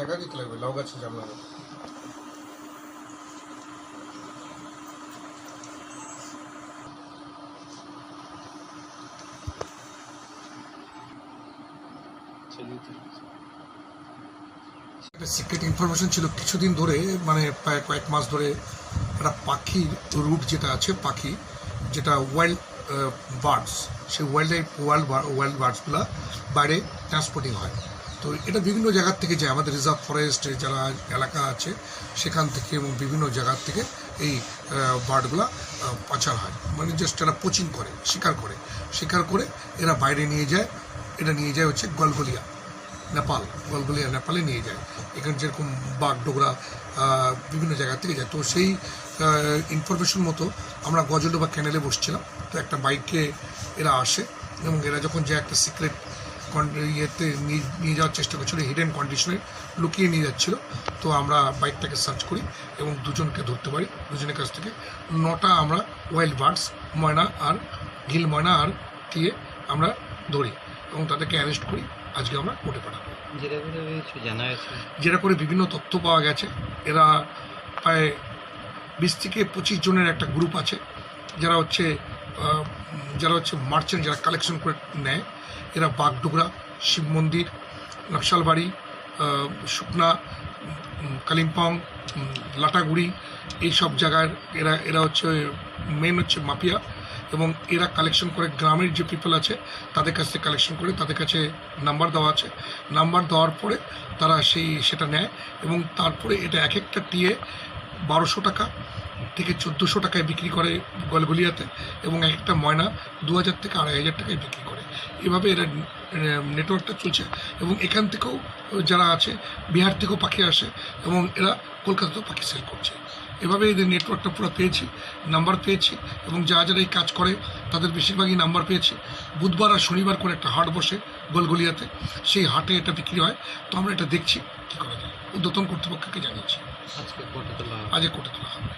জায়গা দিতে লাগবে লাউ গাছে জাম লাগাবে। একটা সিক্রেট ইনফরমেশন ছিল কিছুদিন ধরে, মানে প্রায় কয়েক মাস ধরে, একটা পাখির রুট যেটা আছে, পাখি যেটা ওয়াইল্ড বার্ডস, সেই ওয়াইল্ড বার্ডসগুলো বাইরে ট্রান্সপোর্টিং হয়। তো এটা বিভিন্ন জায়গার থেকে যায়, আমাদের রিজার্ভ ফরেস্টের যারা এলাকা আছে সেখান থেকে এবং বিভিন্ন জায়গার থেকে এই বার্ডগুলো পাচার হয়, মানে জাস্ট এরা পোচিং করে, শিকার করে এরা বাইরে নিয়ে যায়। এটা নিয়ে যায় হচ্ছে গলগলিয়া নেপালে নিয়ে যায়। এখানে যেরকম বাগডোগরা বিভিন্ন জায়গা থেকে যায়। তো সেই ইনফরমেশন মতো আমরা গজলডোবা ক্যানেলে বসছিলাম, তো একটা বাইকে এরা আসে এবং এরা যখন যে একটা সিক্রেট ইয়েতে নিয়ে যাওয়ার চেষ্টা করছিল, হিডেন কন্ডিশনে লুকিয়ে নিয়ে যাচ্ছিল। তো আমরা বাইকটাকে সার্চ করি এবং দুজনকে ধরতে পারি। দুজনের কাছ থেকে 9টা আমরা ওয়াইল্ড বার্ডস, ময়না আর ঘিল ময়না আর টিয়ে আমরা ধরি এবং তাদেরকে অ্যারেস্ট করি। আজকে আমরা কোর্টে পাঠাবো। যেটা করে বিভিন্ন তথ্য পাওয়া গেছে, এরা প্রায় 20 থেকে 25 জনের একটা গ্রুপ আছে, যারা হচ্ছে মার্চেন্ট, যারা কালেকশন করে নেয়। এরা বাগডোগরা, শিব মন্দির, নকশালবাড়ি, শুকনা, কালিম্পং, লাটাগুড়ি, এইসব জায়গায় এরা হচ্ছে মেন হচ্ছে মাফিয়া। এবং এরা কালেকশন করে গ্রামের যে পিপল আছে তাদের কাছ থেকে কালেকশন করে, তাদের কাছে নাম্বার দেওয়া আছে। নাম্বার দেওয়ার পরে তারা সেটা নেয় এবং তারপরে এটা এক একটা টিয়ে 1200 টাকা থেকে 1400 টাকায় বিক্রি করে গলগলিয়াতে, এবং এক একটা ময়না 2000 থেকে 2500 টাকায় বিক্রি করে। এভাবে এরা নেটওয়ার্কটা চলছে। এবং এখান থেকেও যারা আছে, বিহার থেকেও পাখি আসে এবং এরা কলকাতাতেও পাখি সেল করছে। এভাবে এদের নেটওয়ার্কটা পুরো পেয়েছি, নাম্বার পেয়েছি, এবং যারা এই কাজ করে তাদের বেশিরভাগই নাম্বার পেয়েছি। বুধবার আর শনিবার করে একটা হাট বসে গলগলিয়াতে, সেই হাটে এটা বিক্রি হয়। তো আমরা এটা দেখছি কী করা যায়, ঊর্ধ্বতন কর্তৃপক্ষকে জানিয়েছি। আজকে কোর্টে তোলা হবে।